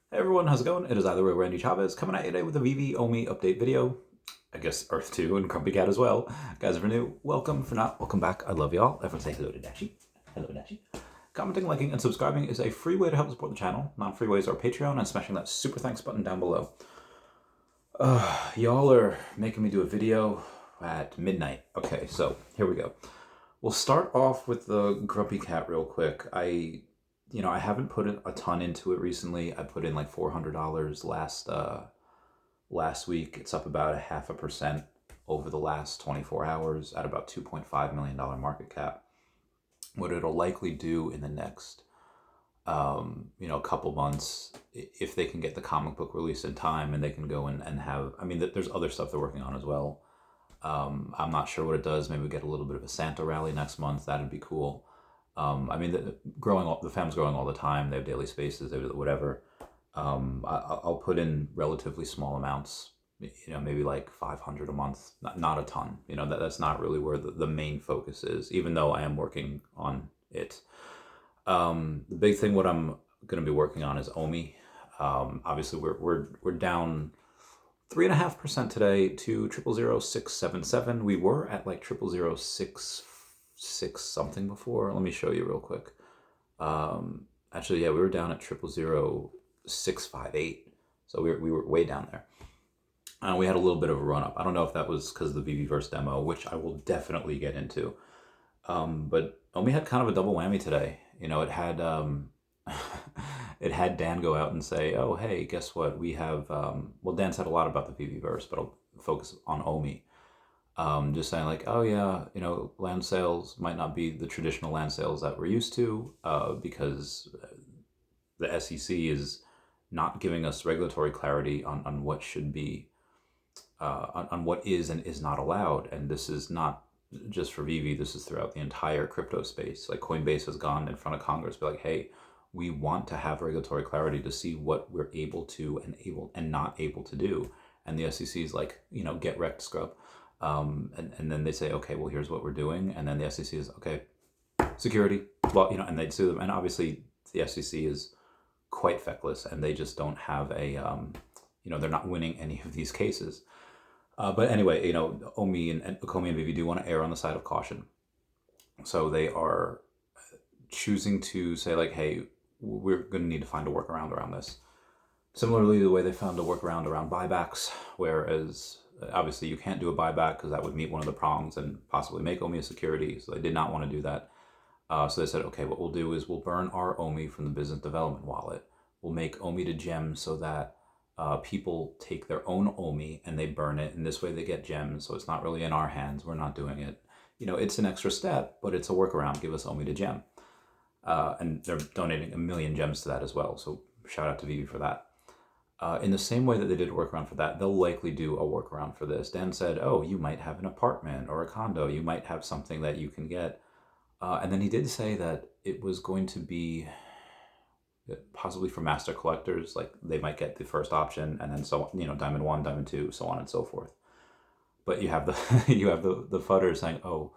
Hey everyone, how's it going? It is either way Randy Chavez coming at you today with a Veve OMI update video. I guess Earth 2 and Grumpycat as well. Guys, if you're new, welcome. For not, welcome back. I love y'all. Everyone say hello to Dashi. Hello, Dashi. Commenting, liking, and subscribing is a free way to help support the channel. Non-free ways are Patreon and smashing that super thanks button down below. Y'all are making me do a video at midnight. Okay, so here we go. We'll start off with the Grumpycat real quick. I haven't put a ton into it recently. I put in like $400 last week. It's up about 0.5% over the last 24 hours at about $2.5 million market cap. What it'll likely do in the next couple months, if they can get the comic book released in time and they can go and have, there's other stuff they're working on as well. I'm not sure what it does. Maybe we get a little bit of a Santa rally next month. That'd be cool. The fam's growing all the time. They have daily spaces, they have whatever. I'll put in relatively small amounts, maybe like 500 a month, not a ton. That's not really where the main focus is, even though I am working on it. The big thing, what I'm going to be working on is OMI. Obviously, we're down 3.5% today to 000677. We were at like 0006 something before. Let me show you real quick. Actually, yeah, we were down at 000658. So we were way down there. We had a little bit of a run up. I don't know if that was because of the Veveverse demo, which I will definitely get into. But we had kind of a double whammy today. It had it had Dan go out and say, "Oh, hey, guess what? We have." Dan said a lot about the Veveverse, but I'll focus on OMI. Just saying like, oh yeah, land sales might not be the traditional land sales that we're used to, because the SEC is not giving us regulatory clarity on what should be, on what is and is not allowed. And this is not just for Veve, this is throughout the entire crypto space. Like Coinbase has gone in front of Congress, be like, hey, we want to have regulatory clarity to see what we're able to and not able to do. And the SEC is like, get wrecked, scrub. And then they say, okay, well, here's what we're doing. And then the SEC is, okay, security, well, and they'd sue them. And obviously the SEC is quite feckless and they just don't have a, they're not winning any of these cases. But anyway, OMI and Veve do want to err on the side of caution. So they are choosing to say like, hey, we're going to need to find a workaround around this. Similarly, the way they found a workaround around buybacks, whereas obviously you can't do a buyback because that would meet one of the prongs and possibly make OMI a security. So they did not want to do that. So they said, okay, what we'll do is we'll burn our OMI from the business development wallet. We'll make OMI to gems so that people take their own OMI and they burn it. And this way they get gems. So it's not really in our hands. We're not doing it. It's an extra step, but it's a workaround. Give us OMI to gem. And they're donating 1 million gems to that as well. So shout out to Veve for that. In the same way that they did a workaround for that, they'll likely do a workaround for this. Dan said, oh, you might have an apartment or a condo. You might have something that you can get. And then he did say that it was going to be possibly for master collectors. Like they might get the first option and then so, diamond 1, diamond 2, so on and so forth. But you have the the fudder saying, oh,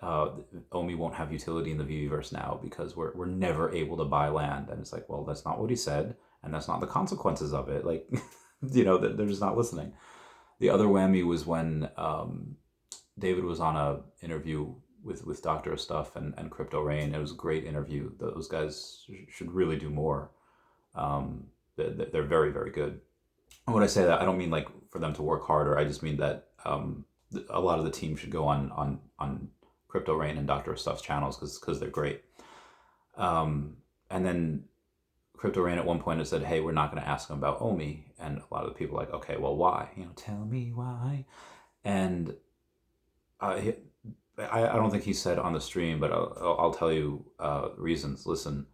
OMI won't have utility in the Veveverse now because we're never able to buy land. And it's like, well, that's not what he said. And that's not the consequences of it. Like, they're just not listening. The other whammy was when David was on a interview with Dr. Stuff and Crypto Rain. It was a great interview. Those guys should really do more. They're very, very good. And when I say that, I don't mean like for them to work harder. I just mean that a lot of the team should go on Crypto Rain and Dr. Stuff's channels because they're great. And then Crypto Rain at one point had said, hey, we're not going to ask them about OMI. And a lot of the people are like, okay, well, why? Tell me why. And I don't think he said on the stream, but I'll tell you reasons. Listen,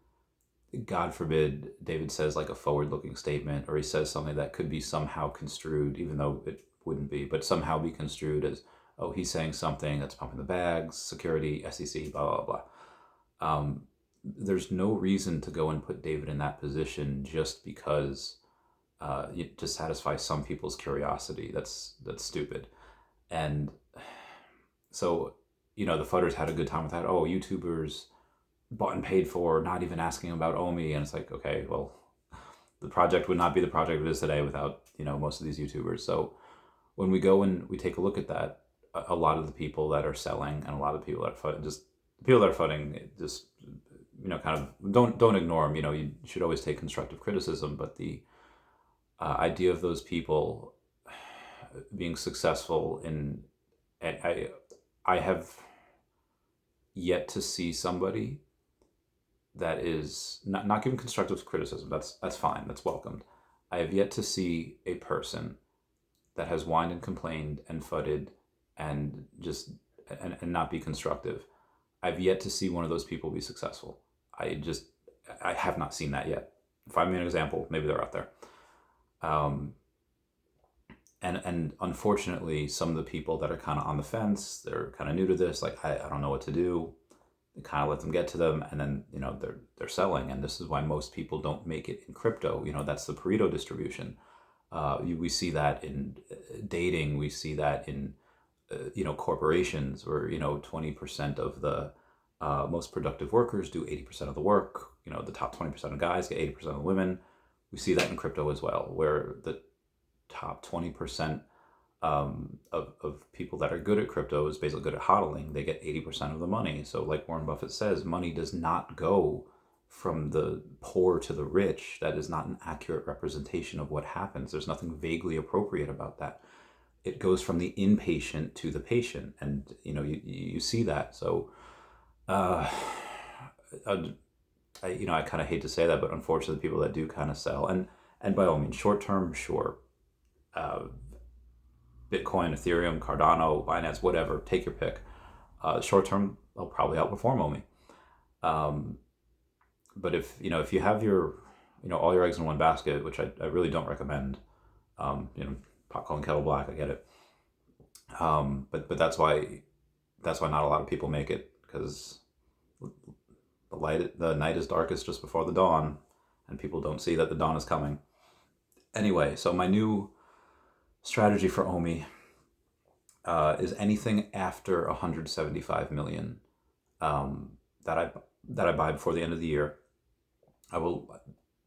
God forbid David says like a forward-looking statement or he says something that could be somehow construed, even though it wouldn't be, but somehow be construed as, oh, he's saying something that's pumping the bags, security, SEC, blah, blah, blah. There's no reason to go and put David in that position just because to satisfy some people's curiosity. That's stupid. And so, the fudders had a good time with that. Oh, YouTubers bought and paid for, not even asking about OMI. And it's like, okay, well, the project would not be the project it is today without, most of these YouTubers. So when we go and we take a look at that, a lot of the people that are selling and a lot of people that are funding, just, kind of don't ignore them. You should always take constructive criticism, but the idea of those people being successful I have yet to see somebody that is not giving constructive criticism. That's fine. That's welcomed. I have yet to see a person that has whined and complained and fudded and just and not be constructive. I've yet to see one of those people be successful. I have not seen that yet. Find me an example. Maybe they're out there. And unfortunately, some of the people that are kind of on the fence, they're kind of new to this. Like, I don't know what to do. They kind of let them get to them, and then they're selling. And this is why most people don't make it in crypto. That's the Pareto distribution. We see that in dating. We see that in corporations, where 20% of the most productive workers do 80% of the work. The top 20% of guys get 80% of the women. We see that in crypto as well, where the top 20% of people that are good at crypto is basically good at hodling. They get 80% of the money. So like Warren Buffett says, money does not go from the poor to the rich. That is not an accurate representation of what happens. There's nothing vaguely appropriate about that. It goes from the inpatient to the patient, and you see that. So I kind of hate to say that, but unfortunately, people that do kind of sell, and by all means, short term, sure, Bitcoin, Ethereum, Cardano, Binance, whatever, take your pick. Short term, they'll probably outperform OMI. But if you have your all your eggs in one basket, which I really don't recommend, pot calling kettle black, I get it. But that's why not a lot of people make it, because the night is darkest just before the dawn, and people don't see that the dawn is coming. Anyway, so my new strategy for OMI is anything after 175 million that I buy before the end of the year. I will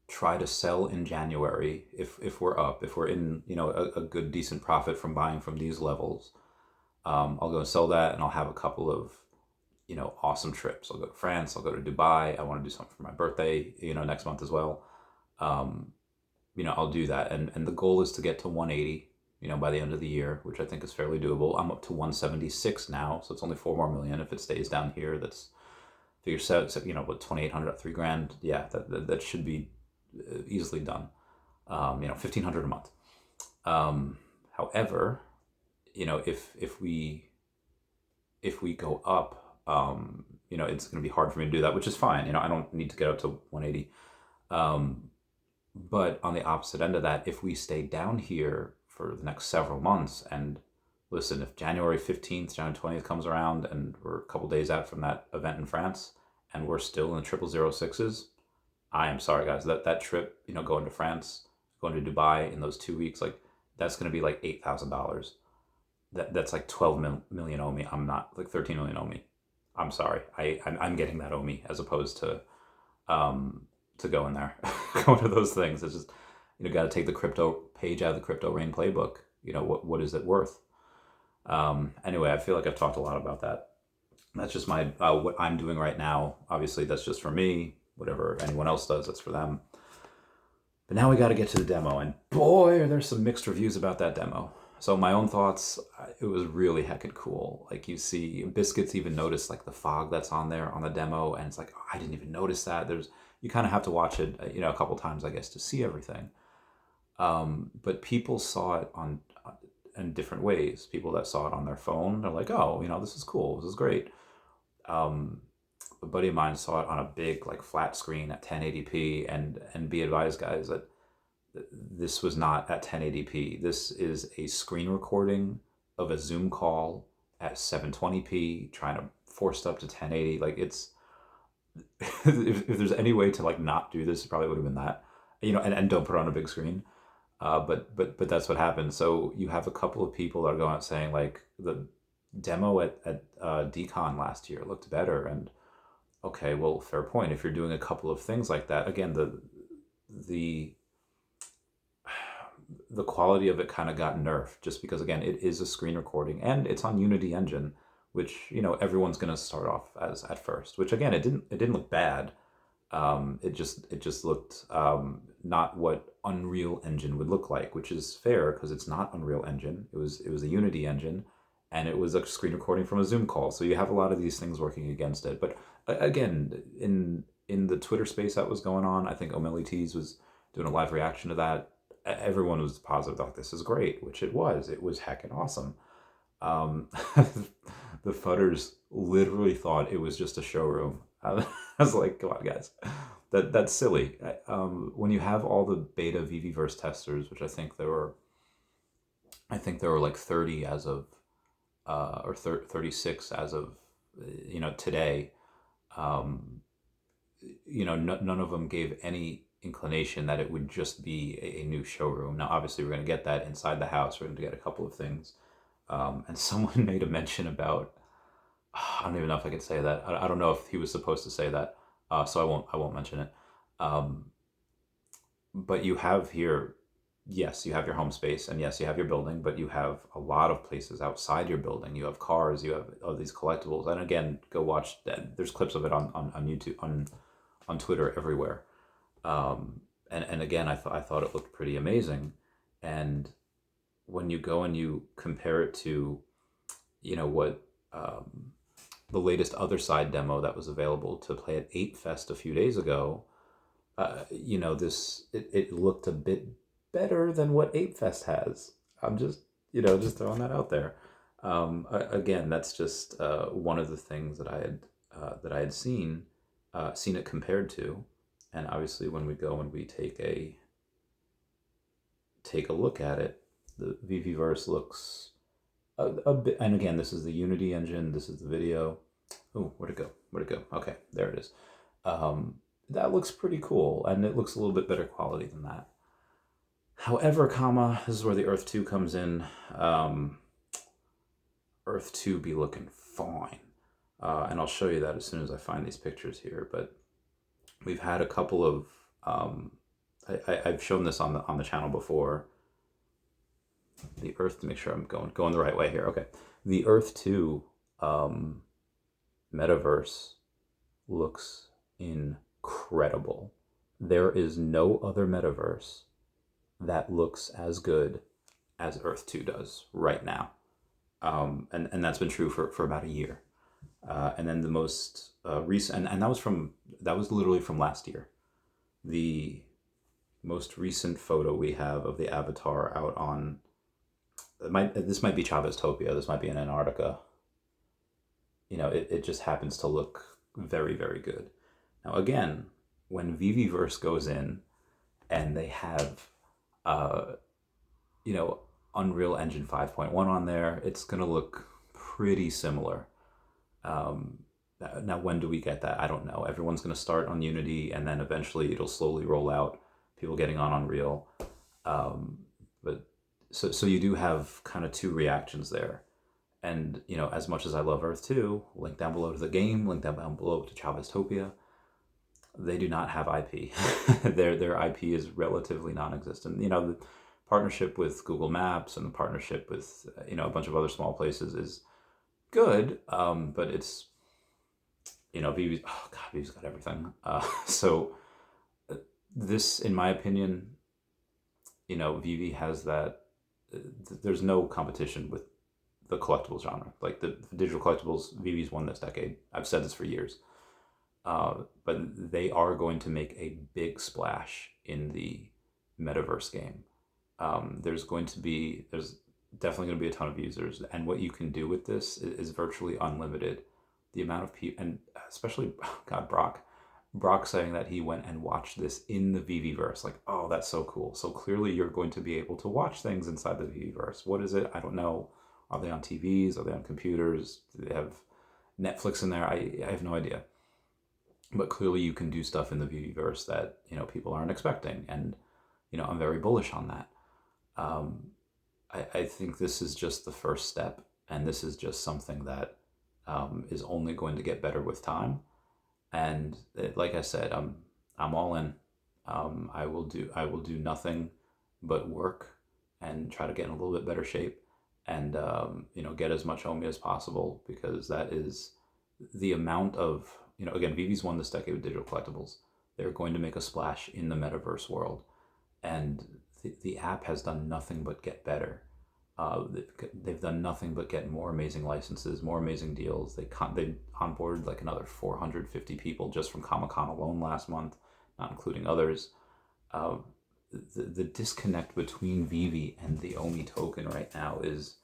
try to sell in January if we're up, if we're in a good decent profit from buying from these levels. I'll go and sell that, and I'll have a couple of awesome trips. I'll go to France, I'll go to Dubai. I want to do something for my birthday next month as well. I'll do that, and the goal is to get to 180 by the end of the year, which I think is fairly doable. I'm up to 176 now, so it's only 4 more million. If it stays down here, that's figure set, what, 2,800 at $3,000. Yeah, that should be easily done. 1,500 a month. However, if we go up, it's going to be hard for me to do that, which is fine. I don't need to get up to 180. But on the opposite end of that, if we stay down here for the next several months, and listen, if January 15th, January 20th comes around and we're a couple days out from that event in France and we're still in the 0006s, I am sorry, guys, that trip, going to France, going to Dubai in those 2 weeks, like, that's going to be like $8,000. That's like 12 million OMI. I'm not, like 13 million OMI. I'm sorry. I'm getting that OMI as opposed to going there, going to those things. It's just, got to take the crypto page out of the Crypto Rain playbook. What is it worth? Anyway, I feel like I've talked a lot about that. That's just my what I'm doing right now. Obviously, that's just for me. Whatever anyone else does, that's for them. But now we got to get to the demo, and boy, are there some mixed reviews about that demo. So my own thoughts, it was really heckin' cool. Like, you see, Biscuits even noticed like the fog that's on there on the demo, and it's like, oh, I didn't even notice that. You kind of have to watch it, a couple times, I guess, to see everything. But people saw it in different ways. People that saw it on their phone, they're like, oh, this is cool. This is great. A buddy of mine saw it on a big, like, flat screen at 1080p, and be advised, guys, that this was not at 1080p. This is a screen recording of a Zoom call at 720p, trying to force it up to 1080. Like, it's if there's any way to like not do this, it probably would have been that, and don't put it on a big screen. But that's what happened. So you have a couple of people that are going out saying like the demo at DCon last year looked better, and okay, well, fair point. If you're doing a couple of things like that, again, the the quality of it kind of got nerfed just because, again, it is a screen recording and it's on Unity Engine, which, everyone's going to start off as at first, which, again, it didn't look bad. It just looked not what Unreal Engine would look like, which is fair because it's not Unreal Engine. It was a Unity engine, and it was a screen recording from a Zoom call. So you have a lot of these things working against it. But again, in the Twitter space that was going on, I think Omelites was doing a live reaction to that. Everyone was positive, like, this is great, which it was. It was heckin' awesome. Um, the Fudders literally thought it was just a showroom. I was like, come on, guys, that's silly. When you have all the beta Veveverse testers, which I think there were like 30 as of, or 36 as of, today. Um, none of them gave any inclination that it would just be a new showroom. Now, obviously, we're going to get that inside the house. We're going to get a couple of things. And someone made a mention about, I don't even know if I could say that. I don't know if he was supposed to say that, so I won't mention it. Um, but you have here, yes, you have your home space, and yes, you have your building, but you have a lot of places outside your building. You have cars, you have all these collectibles, and again, go watch that. There's clips of it on YouTube, on Twitter, everywhere. And again, I thought it looked pretty amazing, and when you go and you compare it to, what the latest other side demo that was available to play at 8 Fest a few days ago, it looked a bit better than what 8 Fest has. I'm just throwing that out there. Again, that's just one of the things that I had seen it compared to, and obviously when we go and we take a look at it, the Veveverse looks a bit. And again, this is the Unity engine. This is the video. Oh, where'd it go? Where'd it go? Okay, there it is. That looks pretty cool, and it looks a little bit better quality than that. However, this is where the Earth 2 comes in. Earth 2 be looking fine. And I'll show you that as soon as I find these pictures here. But we've had a couple of, I've shown this on the channel before. The Earth, to make sure I'm going the right way here. Okay. The Earth 2 metaverse looks incredible. There is no other metaverse that looks as good as Earth 2 does right now. And that's been true for about a year. And then the most recent, and that was literally from last year. The most recent photo we have of the avatar out on, this might be Chavez Topia, this might be in Antarctica. It just happens to look very, very good. Now, again, when Veveverse goes in and they have, Unreal Engine 5.1 on there, it's going to look pretty similar. Now, when do we get that? I don't know. Everyone's going to start on Unity, and then eventually it'll slowly roll out, people getting on Unreal. But so you do have kind of two reactions there. And, as much as I love Earth 2, link down below to the game, link down below to Chavez Topia, they do not have IP. Their IP is relatively non-existent. The partnership with Google Maps and the partnership with, a bunch of other small places is good, but it's, Veve's, oh God, Veve's got everything. So this, in my opinion, Veve has that, there's no competition with the collectibles genre. Like the digital collectibles, Veve's won this decade. I've said this for years. But they are going to make a big splash in the metaverse game. There's definitely going to be a ton of users, and what you can do with this is virtually unlimited. The amount of people, and especially, God, Brock saying that he went and watched this in the Veveverse. Like, oh, that's so cool. So clearly you're going to be able to watch things inside the Veveverse. What is it? I don't know. Are they on TVs? Are they on computers? Do they have Netflix in there? I have no idea. But clearly you can do stuff in the Veveverse that, people aren't expecting. And, I'm very bullish on that. I think this is just the first step, and this is just something that is only going to get better with time. And like I said, I'm all in. I will do nothing but work and try to get in a little bit better shape and, get as much OMI as possible, because that is the amount of, again, Veve's won this decade with digital collectibles. They're going to make a splash in the metaverse world. And the app has done nothing but get better. They've done nothing but get more amazing licenses, more amazing deals. They onboarded like another 450 people just from Comic-Con alone last month, not including others. The disconnect between Veve and the OMI token right now is,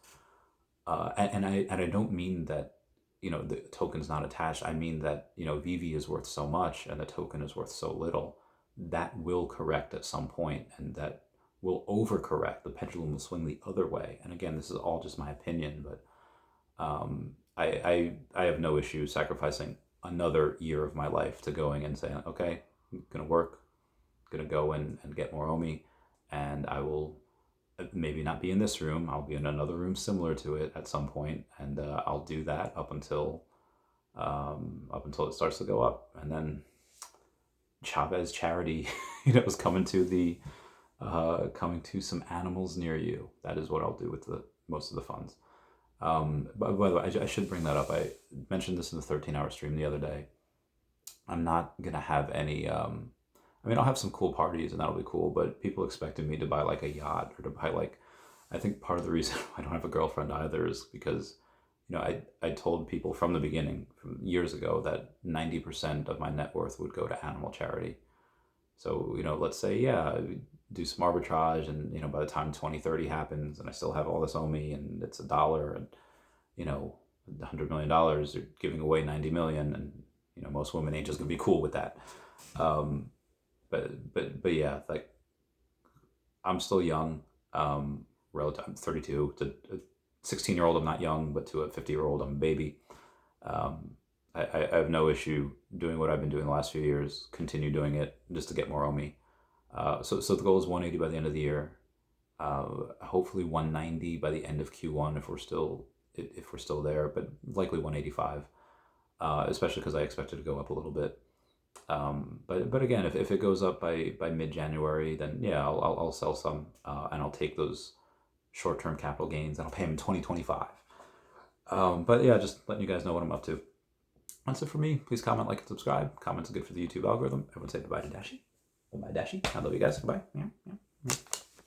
and I don't mean that, the token's not attached. I mean that, Veve is worth so much and the token is worth so little. That will correct at some point, and that will overcorrect. The pendulum will swing the other way. And again, this is all just my opinion, but I have no issue sacrificing another year of my life to going and saying, okay, I'm gonna work, gonna go and get more OMI, and I will maybe not be in this room. I'll be in another room similar to it at some point, and I'll do that up until it starts to go up, and then Chavez charity, is coming to some animals near you. That is what I'll do with most of the funds. But by the way, I should bring that up. I mentioned this in the 13-hour stream the other day. I'm not gonna have any. I'll have some cool parties and that'll be cool. But people expected me to buy like a yacht or to buy like. I think part of the reason I don't have a girlfriend either is because, I told people from the beginning, from years ago, that 90% of my net worth would go to animal charity. So, let's say, do some arbitrage, and, by the time 2030 happens and I still have all this OMI and it's $1 and, $100 million, you're giving away 90 million, and, most women ain't just gonna be cool with that. But yeah, like, I'm still young, relative. I'm 32. To a 16-year-old, I'm not young, but to a 50-year-old, I'm a baby. I have no issue doing what I've been doing the last few years, continue doing it just to get more OMI. So the goal is 180 by the end of the year. Hopefully 190 by the end of Q1 if we're still there, but likely 185, especially because I expect it to go up a little bit. But again, if it goes up by mid-January, then yeah, I'll sell some, and I'll take those short-term capital gains and I'll pay them in 2025. But yeah, just letting you guys know what I'm up to. That's it for me. Please comment, like, and subscribe. Comments are good for the YouTube algorithm. Everyone say bye-bye to Dashi. Bye-bye, Dashi. I love you guys. Goodbye. Yeah.